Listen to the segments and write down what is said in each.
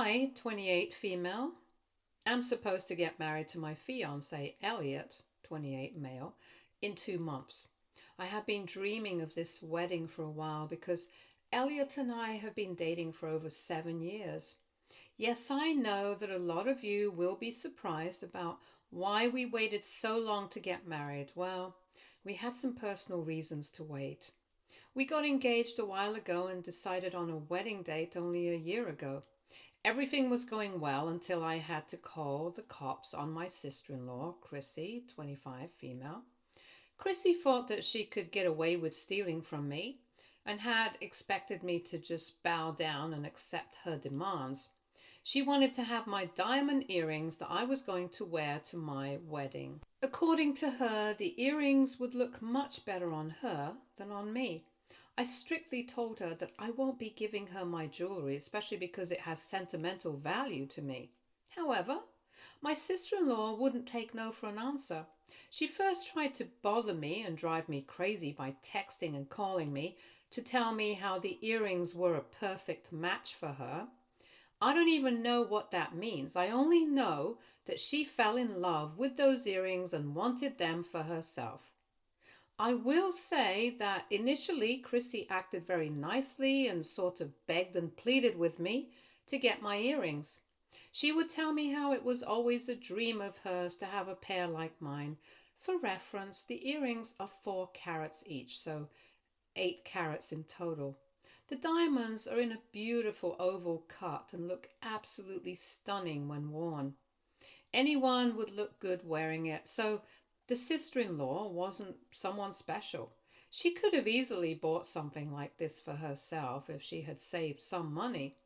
I, 28 female, am supposed to get married to my fiance, Elliot, 28 male, in 2 months. I have been dreaming of this wedding for a while because Elliot and I have been dating for over 7 years. Yes, I know that a lot of you will be surprised about why we waited so long to get married. Well, we had some personal reasons to wait. We got engaged a while ago and decided on a wedding date only a year ago. Everything was going well until I had to call the cops on my sister-in-law, Chrissy, 25 female. Chrissy thought that she could get away with stealing from me and had expected me to just bow down and accept her demands. She wanted to have my diamond earrings that I was going to wear to my wedding. According to her, the earrings would look much better on her than on me. I strictly told her that I won't be giving her my jewelry, especially because it has sentimental value to me. However, my sister-in-law wouldn't take no for an answer. She first tried to bother me and drive me crazy by texting and calling me to tell me how the earrings were a perfect match for her. I don't even know what that means. I only know that she fell in love with those earrings and wanted them for herself. I will say that initially Chrissy acted very nicely and sort of begged and pleaded with me to get my earrings. She would tell me how it was always a dream of hers to have a pair like mine. For reference, the earrings are 4 carats each, so 8 carats in total. The diamonds are in a beautiful oval cut and look absolutely stunning when worn. Anyone would look good wearing it, so the sister-in-law wasn't someone special. She could have easily bought something like this for herself if she had saved some money.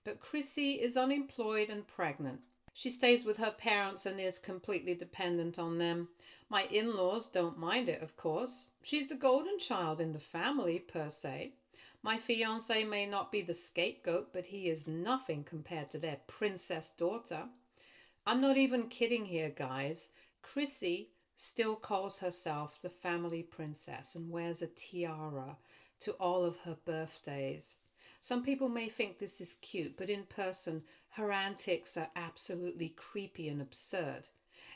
But Chrissy is unemployed and pregnant. She stays with her parents and is completely dependent on them. My in-laws don't mind it, of course. She's the golden child in the family, per se. My fiancé may not be the scapegoat, but he is nothing compared to their princess daughter. I'm not even kidding here, guys. Chrissy still calls herself the family princess and wears a tiara to all of her birthdays. Some people may think this is cute, but in person, her antics are absolutely creepy and absurd.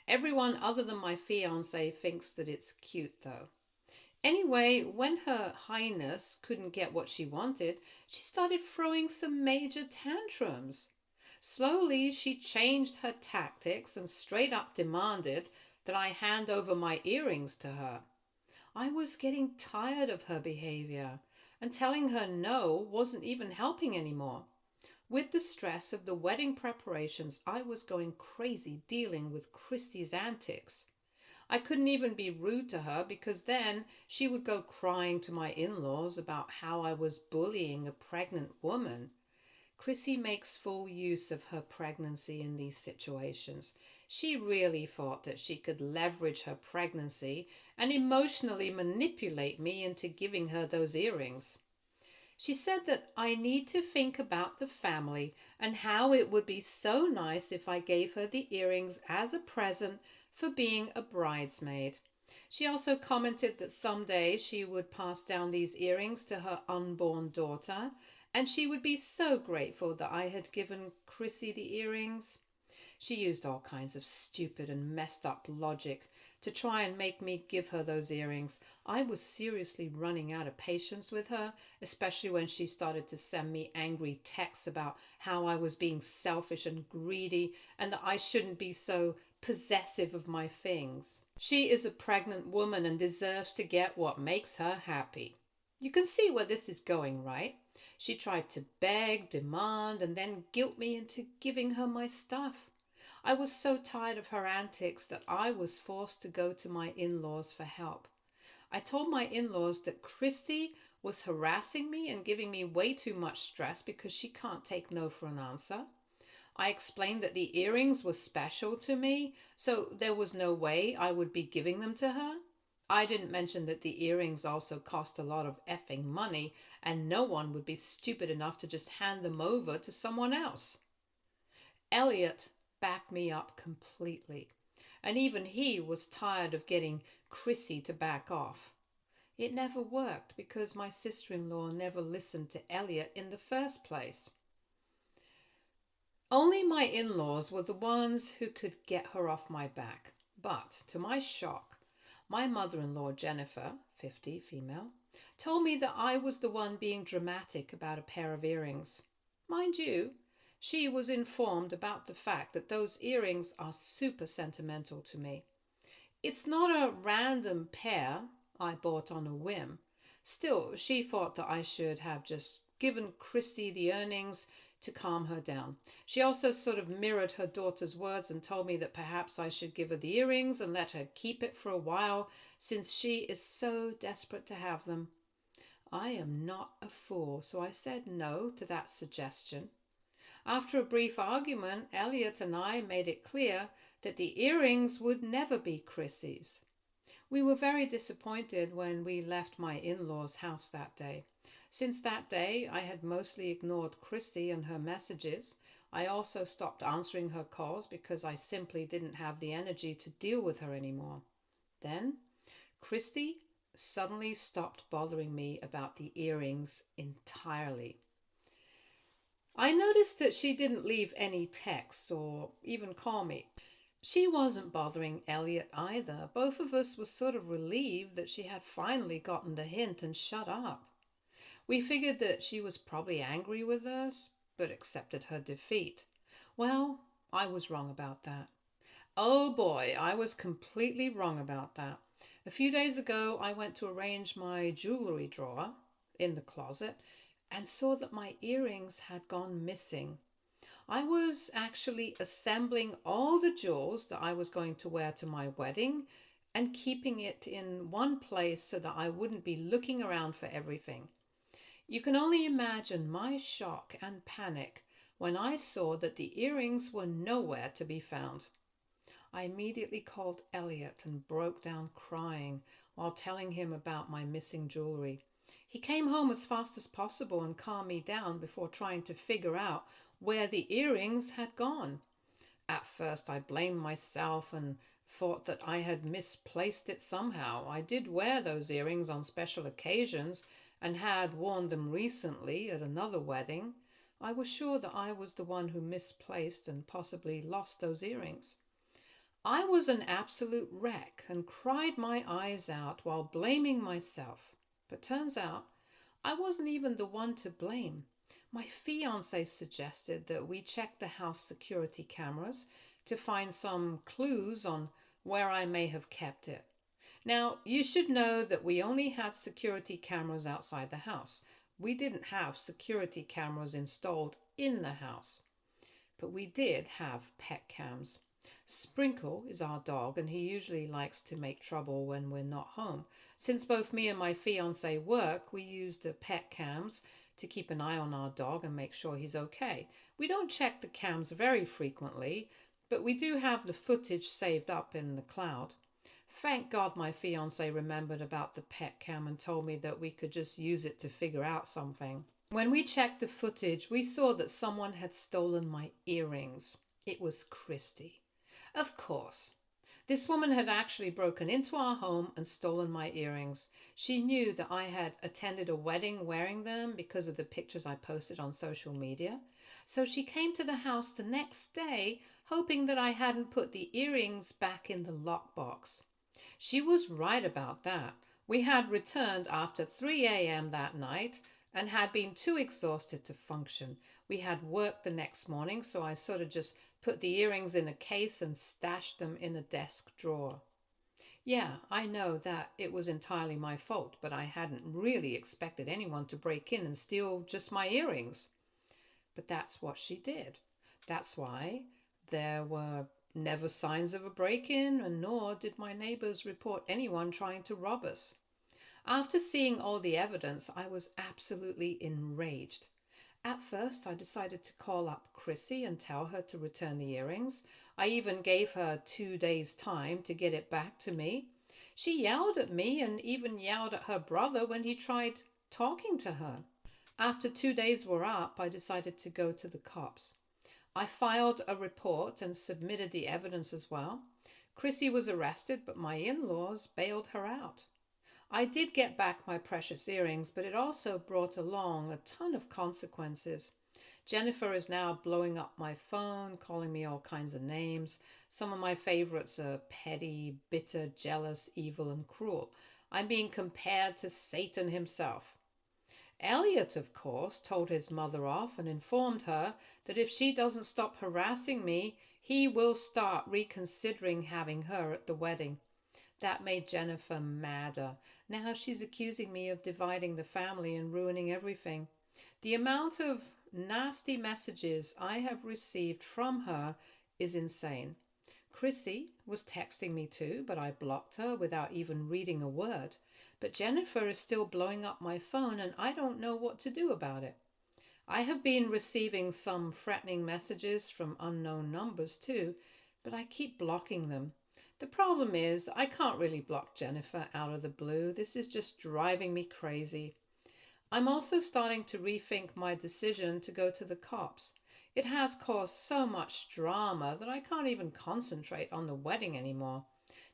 Everyone other than my fiancé thinks that it's cute, though. Anyway, when Her Highness couldn't get what she wanted, she started throwing some major tantrums. Slowly, she changed her tactics and straight up demanded that I hand over my earrings to her. I was getting tired of her behavior, and telling her no wasn't even helping anymore. With the stress of the wedding preparations, I was going crazy dealing with Christy's antics. I couldn't even be rude to her because then she would go crying to my in-laws about how I was bullying a pregnant woman. Chrissy makes full use of her pregnancy in these situations. She really thought that she could leverage her pregnancy and emotionally manipulate me into giving her those earrings. She said that I need to think about the family and how it would be so nice if I gave her the earrings as a present for being a bridesmaid. She also commented that someday she would pass down these earrings to her unborn daughter, and she would be so grateful that I had given Chrissy the earrings. She used all kinds of stupid and messed up logic to try and make me give her those earrings. I was seriously running out of patience with her, especially when she started to send me angry texts about how I was being selfish and greedy and that I shouldn't be so possessive of my things. She is a pregnant woman and deserves to get what makes her happy. You can see where this is going, right? She tried to beg, demand, and then guilt me into giving her my stuff. I was so tired of her antics that I was forced to go to my in-laws for help. I told my in-laws that Christy was harassing me and giving me way too much stress because she can't take no for an answer. I explained that the earrings were special to me, so there was no way I would be giving them to her. I didn't mention that the earrings also cost a lot of effing money and no one would be stupid enough to just hand them over to someone else. Elliot backed me up completely, and even he was tired of getting Chrissy to back off. It never worked because my sister-in-law never listened to Elliot in the first place. Only my in-laws were the ones who could get her off my back. But, to my shock, my mother-in-law, Jennifer, 50, female, told me that I was the one being dramatic about a pair of earrings. Mind you, she was informed about the fact that those earrings are super sentimental to me. It's not a random pair I bought on a whim. Still, she thought that I should have just given Christy the earnings to calm her down. She also sort of mirrored her daughter's words and told me that perhaps I should give her the earrings and let her keep it for a while since she is so desperate to have them. I am not a fool, so I said no to that suggestion. After a brief argument, Elliot and I made it clear that the earrings would never be Chrissy's. We were very disappointed when we left my in-laws' house that day. Since that day, I had mostly ignored Chrissy and her messages. I also stopped answering her calls because I simply didn't have the energy to deal with her anymore. Then, Christy suddenly stopped bothering me about the earrings entirely. I noticed that she didn't leave any texts or even call me. She wasn't bothering Elliot either. Both of us were sort of relieved that she had finally gotten the hint and shut up. We figured that she was probably angry with us, but accepted her defeat. Well, I was wrong about that. Oh boy, I was completely wrong about that. A few days ago, I went to arrange my jewelry drawer in the closet and saw that my earrings had gone missing. I was actually assembling all the jewels that I was going to wear to my wedding and keeping it in one place so that I wouldn't be looking around for everything. You can only imagine my shock and panic when I saw that the earrings were nowhere to be found. I immediately called Elliot and broke down crying while telling him about my missing jewelry. He came home as fast as possible and calmed me down before trying to figure out where the earrings had gone. At first I blamed myself and thought that I had misplaced it somehow. I did wear those earrings on special occasions and had worn them recently at another wedding. I was sure that I was the one who misplaced and possibly lost those earrings. I was an absolute wreck and cried my eyes out while blaming myself. But turns out I wasn't even the one to blame. My fiancé suggested that we check the house security cameras to find some clues on where I may have kept it. Now, you should know that we only had security cameras outside the house. We didn't have security cameras installed in the house. But we did have pet cams. Sprinkle is our dog, and he usually likes to make trouble when we're not home. Since both me and my fiancé work, we use the pet cams to keep an eye on our dog and make sure he's okay. We don't check the cams very frequently, but we do have the footage saved up in the cloud. Thank God my fiancé remembered about the pet cam and told me that we could just use it to figure out something. When we checked the footage, we saw that someone had stolen my earrings. It was Christy. Of course. This woman had actually broken into our home and stolen my earrings. She knew that I had attended a wedding wearing them because of the pictures I posted on social media. So she came to the house the next day, hoping that I hadn't put the earrings back in the lockbox. She was right about that. We had returned after 3 a.m. that night and had been too exhausted to function. We had work the next morning, so I sort of just put the earrings in a case and stashed them in a desk drawer. Yeah, I know that it was entirely my fault, but I hadn't really expected anyone to break in and steal just my earrings. But that's what she did. That's why there were never signs of a break-in, and nor did my neighbors report anyone trying to rob us. After seeing all the evidence, I was absolutely enraged. At first, I decided to call up Chrissy and tell her to return the earrings. I even gave her 2 days' time to get it back to me. She yelled at me and even yelled at her brother when he tried talking to her. After 2 days were up, I decided to go to the cops. I filed a report and submitted the evidence as well. Chrissy was arrested, but my in-laws bailed her out. I did get back my precious earrings, but it also brought along a ton of consequences. Jennifer is now blowing up my phone, calling me all kinds of names. Some of my favorites are petty, bitter, jealous, evil, and cruel. I'm being compared to Satan himself. Elliot, of course, told his mother off and informed her that if she doesn't stop harassing me, he will start reconsidering having her at the wedding. That made Jennifer madder. Now she's accusing me of dividing the family and ruining everything. The amount of nasty messages I have received from her is insane. Chrissy was texting me too, but I blocked her without even reading a word. But Jennifer is still blowing up my phone and I don't know what to do about it. I have been receiving some threatening messages from unknown numbers too, but I keep blocking them. The problem is I can't really block Jennifer out of the blue. This is just driving me crazy. I'm also starting to rethink my decision to go to the cops. It has caused so much drama that I can't even concentrate on the wedding anymore.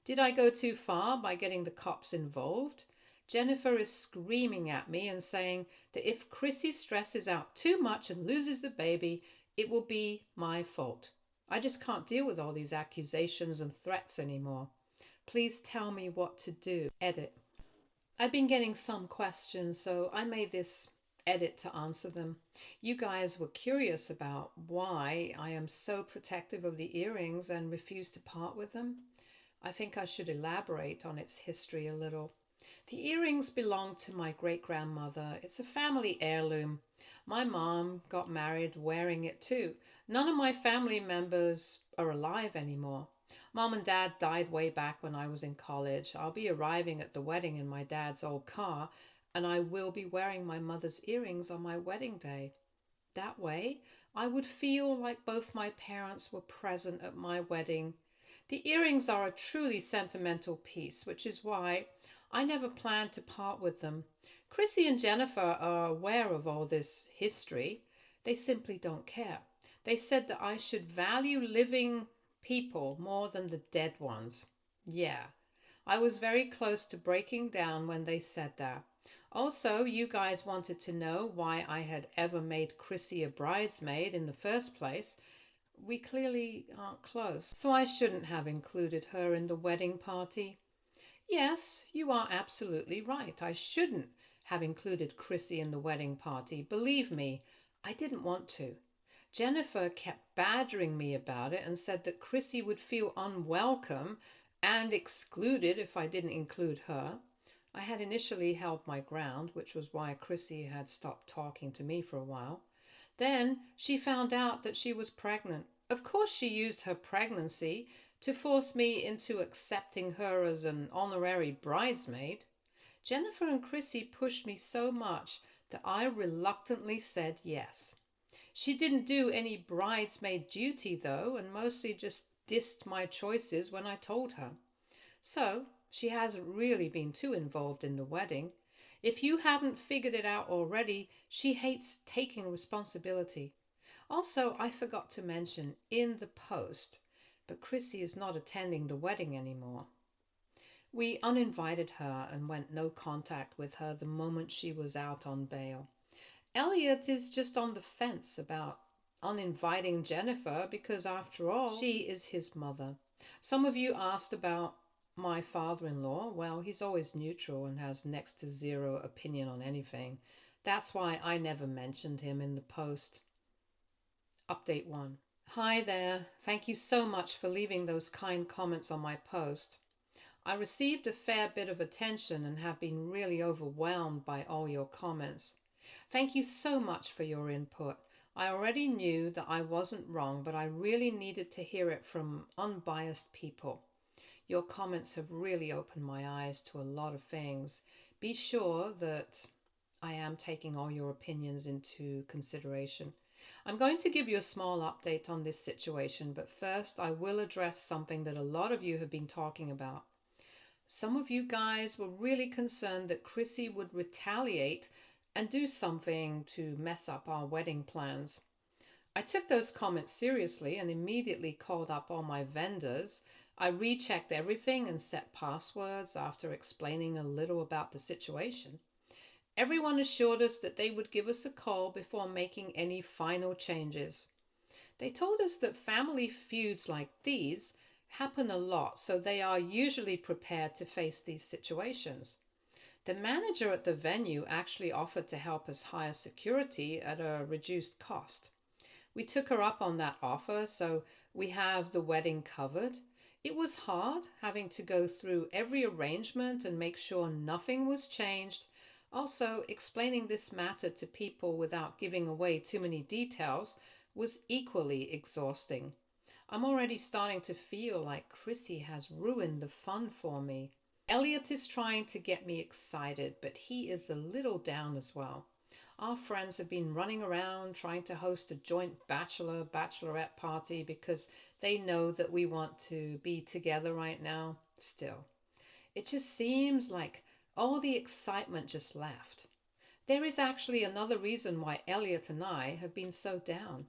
Did I go too far by getting the cops involved? Jennifer is screaming at me and saying that if Chrissy stresses out too much and loses the baby, it will be my fault. I just can't deal with all these accusations and threats anymore. Please tell me what to do. Edit. I've been getting some questions, so I made this edit to answer them. You guys were curious about why I am so protective of the earrings and refuse to part with them. I think I should elaborate on its history a little. The earrings belong to my great-grandmother. It's a family heirloom. My mom got married wearing it too. None of my family members are alive anymore. Mom and Dad died way back when I was in college. I'll be arriving at the wedding in my dad's old car, and I will be wearing my mother's earrings on my wedding day. That way, I would feel like both my parents were present at my wedding. The earrings are a truly sentimental piece, which is why I never planned to part with them. Chrissy and Jennifer are aware of all this history. They simply don't care. They said that I should value living people more than the dead ones. Yeah, I was very close to breaking down when they said that. Also, you guys wanted to know why I had ever made Chrissy a bridesmaid in the first place. We clearly aren't close, so I shouldn't have included her in the wedding party. Yes, you are absolutely right. I shouldn't have included Chrissy in the wedding party. Believe me, I didn't want to. Jennifer kept badgering me about it and said that Chrissy would feel unwelcome and excluded if I didn't include her. I had initially held my ground, which was why Chrissy had stopped talking to me for a while. Then she found out that she was pregnant. Of course she used her pregnancy to force me into accepting her as an honorary bridesmaid. Jennifer and Chrissy pushed me so much that I reluctantly said yes. She didn't do any bridesmaid duty though, and mostly just dissed my choices when I told her. So she hasn't really been too involved in the wedding. If you haven't figured it out already, she hates taking responsibility. Also, I forgot to mention in the post, but Chrissy is not attending the wedding anymore. We uninvited her and went no contact with her the moment she was out on bail. Elliot is just on the fence about uninviting Jennifer because, after all, she is his mother. Some of you asked about my father-in-law. Well, he's always neutral and has next to zero opinion on anything. That's why I never mentioned him in the post. Update 1. Hi there. Thank you so much for leaving those kind comments on my post. I received a fair bit of attention and have been really overwhelmed by all your comments. Thank you so much for your input. I already knew that I wasn't wrong, but I really needed to hear it from unbiased people. Your comments have really opened my eyes to a lot of things. Be sure that I am taking all your opinions into consideration. I'm going to give you a small update on this situation, but first I will address something that a lot of you have been talking about. Some of you guys were really concerned that Chrissy would retaliate and do something to mess up our wedding plans. I took those comments seriously and immediately called up all my vendors. I rechecked everything and set passwords after explaining a little about the situation. Everyone assured us that they would give us a call before making any final changes. They told us that family feuds like these happen a lot, so they are usually prepared to face these situations. The manager at the venue actually offered to help us hire security at a reduced cost. We took her up on that offer, so we have the wedding covered. It was hard having to go through every arrangement and make sure nothing was changed. Also, explaining this matter to people without giving away too many details was equally exhausting. I'm already starting to feel like Chrissy has ruined the fun for me. Elliot is trying to get me excited, but he is a little down as well. Our friends have been running around trying to host a joint bachelorette party because they know that we want to be together right now. Still, it just seems like all the excitement just left. There is actually another reason why Elliot and I have been so down.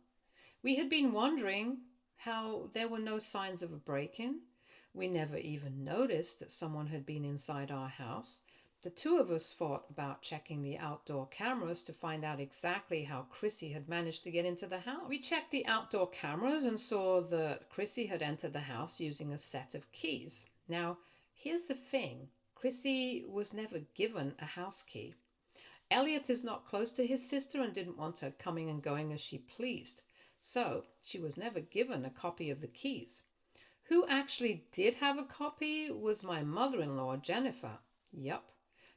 We had been wondering how there were no signs of a break-in. We never even noticed that someone had been inside our house. The two of us thought about checking the outdoor cameras to find out exactly how Chrissy had managed to get into the house. We checked the outdoor cameras and saw that Chrissy had entered the house using a set of keys. Now, here's the thing. Chrissy was never given a house key. Elliot is not close to his sister and didn't want her coming and going as she pleased, so she was never given a copy of the keys. Who actually did have a copy was my mother-in-law, Jennifer. Yup.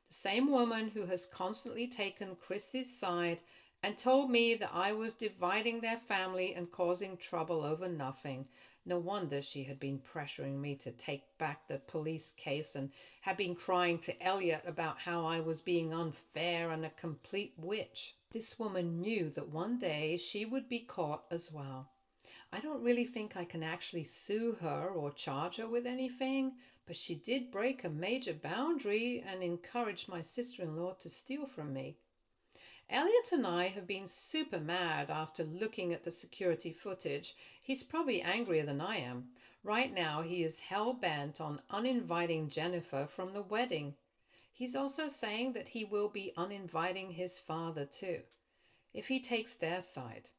The same woman who has constantly taken Chris's side and told me that I was dividing their family and causing trouble over nothing. No wonder she had been pressuring me to take back the police case and had been crying to Elliot about how I was being unfair and a complete witch. This woman knew that one day she would be caught as well. I don't really think I can actually sue her or charge her with anything, but she did break a major boundary and encouraged my sister-in-law to steal from me. Elliot and I have been super mad after looking at the security footage. He's probably angrier than I am. Right now he is hell-bent on uninviting Jennifer from the wedding. He's also saying that he will be uninviting his father too, if he takes their side.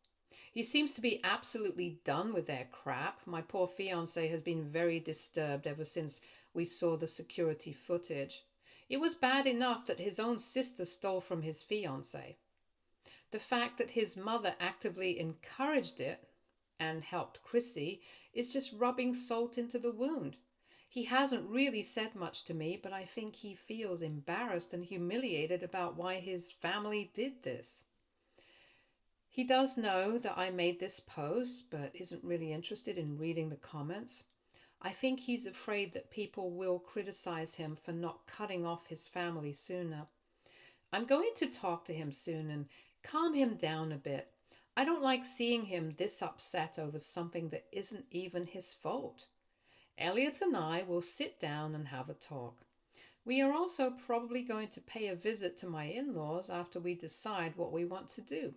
He seems to be absolutely done with their crap. My poor fiancé has been very disturbed ever since we saw the security footage. It was bad enough that his own sister stole from his fiancé. The fact that his mother actively encouraged it and helped Chrissy is just rubbing salt into the wound. He hasn't really said much to me, but I think he feels embarrassed and humiliated about why his family did this. He does know that I made this post, but isn't really interested in reading the comments. I think he's afraid that people will criticize him for not cutting off his family sooner. I'm going to talk to him soon and calm him down a bit. I don't like seeing him this upset over something that isn't even his fault. Elliot and I will sit down and have a talk. We are also probably going to pay a visit to my in-laws after we decide what we want to do.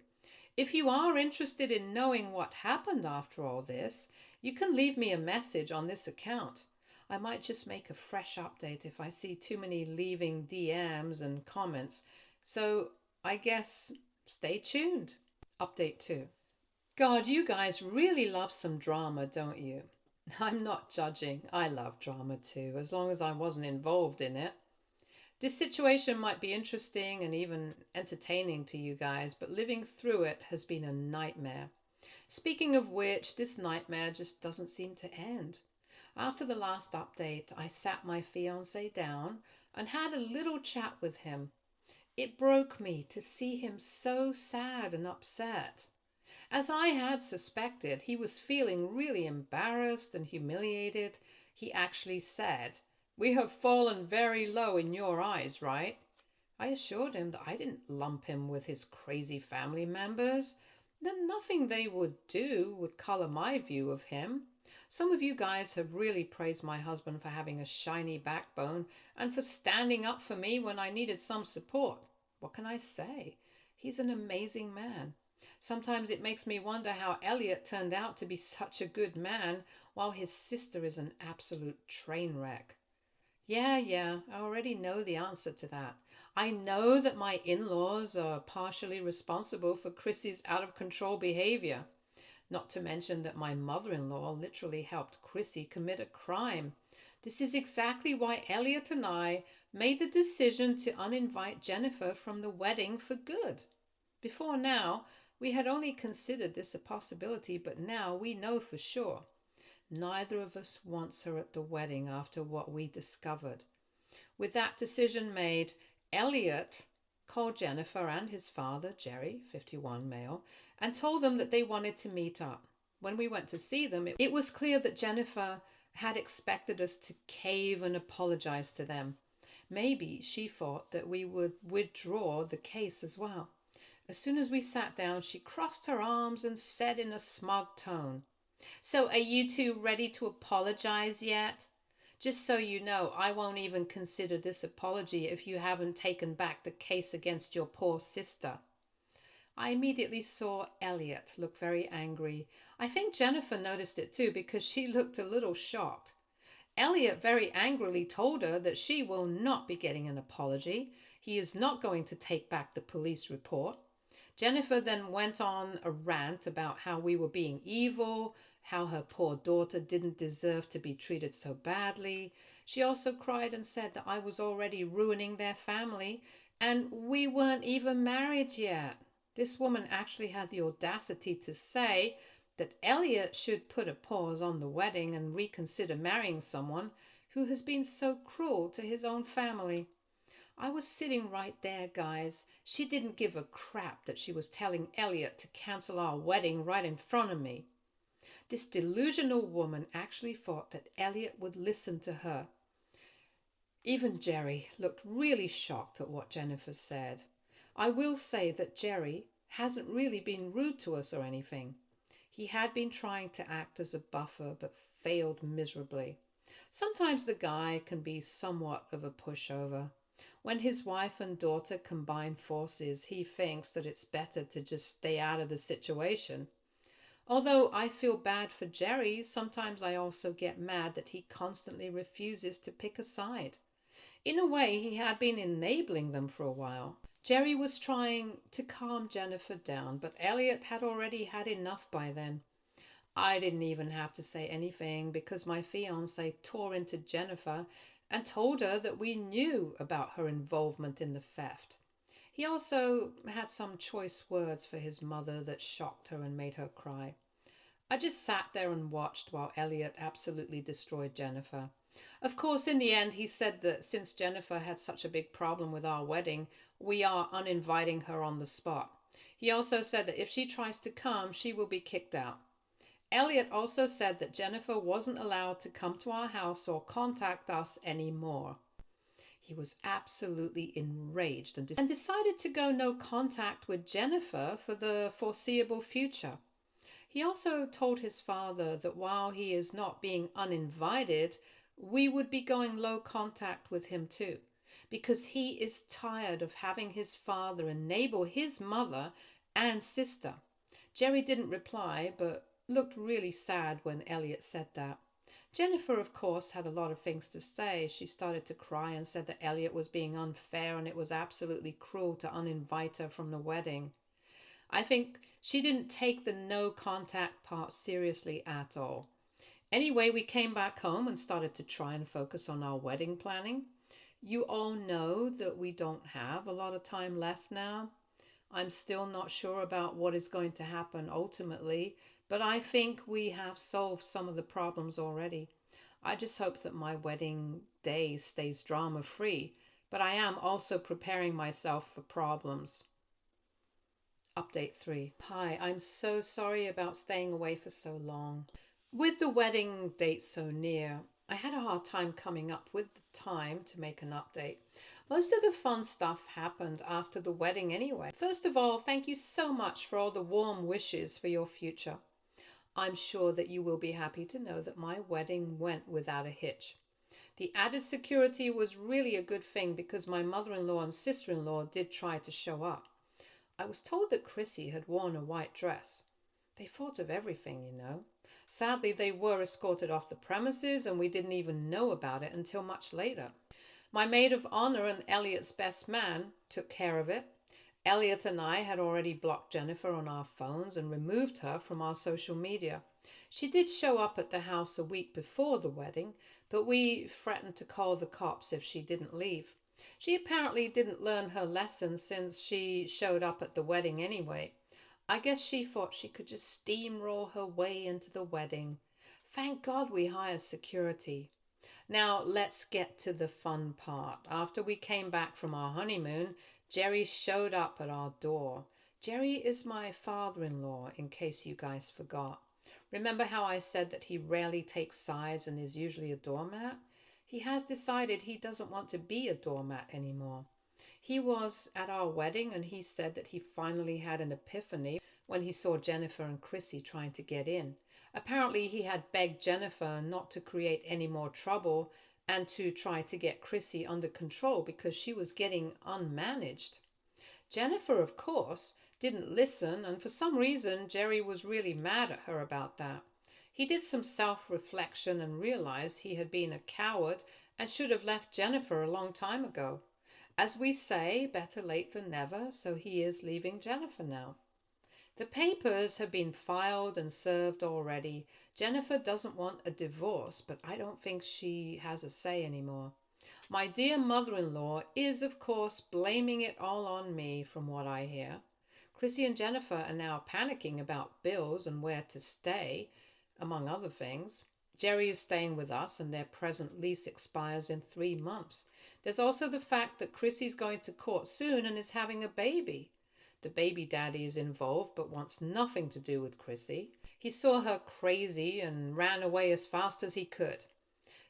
If you are interested in knowing what happened after all this, you can leave me a message on this account. I might just make a fresh update if I see too many leaving DMs and comments. So I guess stay tuned. Update 2. God, you guys really love some drama, don't you? I'm not judging. I love drama too, as long as I wasn't involved in it. This situation might be interesting and even entertaining to you guys, but living through it has been a nightmare. Speaking of which, this nightmare just doesn't seem to end. After the last update, I sat my fiancé down and had a little chat with him. It broke me to see him so sad and upset. As I had suspected, he was feeling really embarrassed and humiliated. He actually said, "We have fallen very low in your eyes, right?" I assured him that I didn't lump him with his crazy family members, that nothing they would do would color my view of him. Some of you guys have really praised my husband for having a shiny backbone and for standing up for me when I needed some support. What can I say? He's an amazing man. Sometimes it makes me wonder how Elliot turned out to be such a good man while his sister is an absolute train wreck. Yeah, I already know the answer to that. I know that my in-laws are partially responsible for Chrissy's out-of-control behavior. Not to mention that my mother-in-law literally helped Chrissy commit a crime. This is exactly why Elliot and I made the decision to uninvite Jennifer from the wedding for good. Before now, we had only considered this a possibility, but now we know for sure. Neither of us wants her at the wedding after what we discovered. With that decision made, Elliot called Jennifer and his father, Jerry, 51 male, and told them that they wanted to meet up. When we went to see them, it was clear that Jennifer had expected us to cave and apologize to them. Maybe she thought that we would withdraw the case as well. As soon as we sat down, she crossed her arms and said in a smug tone, "So are you two ready to apologize yet? Just so you know, I won't even consider this apology if you haven't taken back the case against your poor sister." I immediately saw Elliot look very angry. I think Jennifer noticed it too because she looked a little shocked. Elliot very angrily told her that she will not be getting an apology. He is not going to take back the police report. Jennifer then went on a rant about how we were being evil, how her poor daughter didn't deserve to be treated so badly. She also cried and said that I was already ruining their family, and we weren't even married yet. This woman actually had the audacity to say that Elliot should put a pause on the wedding and reconsider marrying someone who has been so cruel to his own family. I was sitting right there, guys. She didn't give a crap that she was telling Elliot to cancel our wedding right in front of me. This delusional woman actually thought that Elliot would listen to her. Even Jerry looked really shocked at what Jennifer said. I will say that Jerry hasn't really been rude to us or anything. He had been trying to act as a buffer but failed miserably. Sometimes the guy can be somewhat of a pushover. When his wife and daughter combine forces, he thinks that it's better to just stay out of the situation. Although I feel bad for Jerry, sometimes I also get mad that he constantly refuses to pick a side. In a way, he had been enabling them for a while. Jerry was trying to calm Jennifer down, but Elliot had already had enough by then. I didn't even have to say anything because my fiancé tore into Jennifer and told her that we knew about her involvement in the theft. He also had some choice words for his mother that shocked her and made her cry. I just sat there and watched while Elliot absolutely destroyed Jennifer. Of course, in the end, he said that since Jennifer had such a big problem with our wedding, we are uninviting her on the spot. He also said that if she tries to come, she will be kicked out. Elliot also said that Jennifer wasn't allowed to come to our house or contact us anymore. He was absolutely enraged and decided to go no contact with Jennifer for the foreseeable future. He also told his father that while he is not being uninvited, we would be going low contact with him too, because he is tired of having his father enable his mother and sister. Jerry didn't reply, but looked really sad when Elliot said that. Jennifer, of course, had a lot of things to say. She started to cry and said that Elliot was being unfair and it was absolutely cruel to uninvite her from the wedding. I think she didn't take the no contact part seriously at all. Anyway, we came back home and started to try and focus on our wedding planning. You all know that we don't have a lot of time left now. I'm still not sure about what is going to happen ultimately, but I think we have solved some of the problems already. I just hope that my wedding day stays drama-free, but I am also preparing myself for problems. Update 3. Hi, I'm so sorry about staying away for so long. With the wedding date so near, I had a hard time coming up with the time to make an update. Most of the fun stuff happened after the wedding anyway. First of all, thank you so much for all the warm wishes for your future. I'm sure that you will be happy to know that my wedding went without a hitch. The added security was really a good thing because my mother-in-law and sister-in-law did try to show up. I was told that Chrissy had worn a white dress. They thought of everything, you know. Sadly, they were escorted off the premises and we didn't even know about it until much later. My maid of honor and Elliot's best man took care of it. Elliot and I had already blocked Jennifer on our phones and removed her from our social media. She did show up at the house a week before the wedding, but we threatened to call the cops if she didn't leave. She apparently didn't learn her lesson since she showed up at the wedding anyway. I guess she thought she could just steamroll her way into the wedding. Thank God we hired security. Now let's get to the fun part. After we came back from our honeymoon, Jerry showed up at our door. Jerry is my father-in-law, in case you guys forgot. Remember how I said that he rarely takes sides and is usually a doormat? He has decided he doesn't want to be a doormat anymore. He was at our wedding and he said that he finally had an epiphany when he saw Jennifer and Chrissy trying to get in. Apparently he had begged Jennifer not to create any more trouble and to try to get Chrissy under control because she was getting unmanaged. Jennifer, of course, didn't listen, and for some reason Jerry was really mad at her about that. He did some self-reflection and realized he had been a coward and should have left Jennifer a long time ago. As we say, better late than never, so he is leaving Jennifer now. The papers have been filed and served already. Jennifer doesn't want a divorce, but I don't think she has a say anymore. My dear mother-in-law is, of course, blaming it all on me from what I hear. Chrissy and Jennifer are now panicking about bills and where to stay, among other things. Jerry is staying with us and their present lease expires in 3 months. There's also the fact that Chrissy's going to court soon and is having a baby. The baby daddy is involved but wants nothing to do with Chrissy. He saw her crazy and ran away as fast as he could.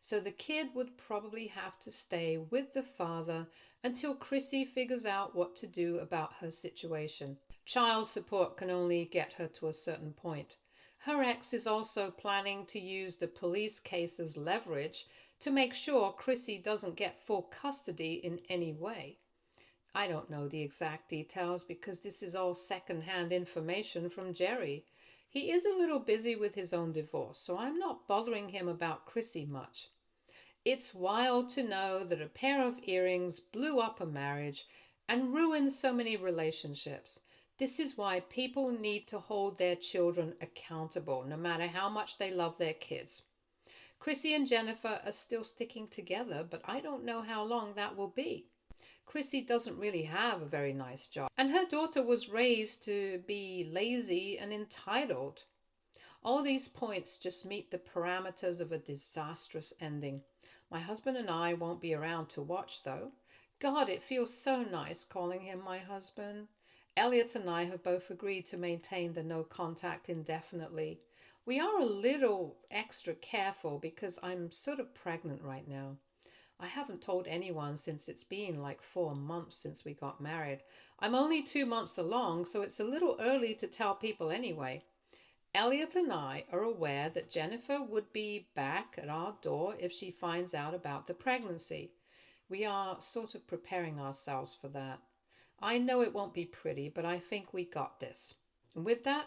So the kid would probably have to stay with the father until Chrissy figures out what to do about her situation. Child support can only get her to a certain point. Her ex is also planning to use the police case as leverage to make sure Chrissy doesn't get full custody in any way. I don't know the exact details because this is all second-hand information from Jerry. He is a little busy with his own divorce, so I'm not bothering him about Chrissy much. It's wild to know that a pair of earrings blew up a marriage and ruined so many relationships. This is why people need to hold their children accountable, no matter how much they love their kids. Chrissy and Jennifer are still sticking together, but I don't know how long that will be. Chrissy doesn't really have a very nice job, and her daughter was raised to be lazy and entitled. All these points just meet the parameters of a disastrous ending. My husband and I won't be around to watch, though. God, it feels so nice calling him my husband. Elliot and I have both agreed to maintain the no contact indefinitely. We are a little extra careful because I'm sort of pregnant right now. I haven't told anyone since it's been like 4 months since we got married. I'm only 2 months along, so it's a little early to tell people anyway. Elliot and I are aware that Jennifer would be back at our door if she finds out about the pregnancy. We are sort of preparing ourselves for that. I know it won't be pretty, but I think we got this. And with that,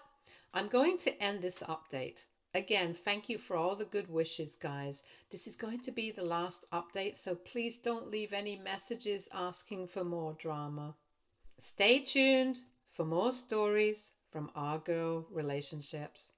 I'm going to end this update. Again, thank you for all the good wishes, guys. This is going to be the last update, so please don't leave any messages asking for more drama. Stay tuned for more stories from our girl relationships.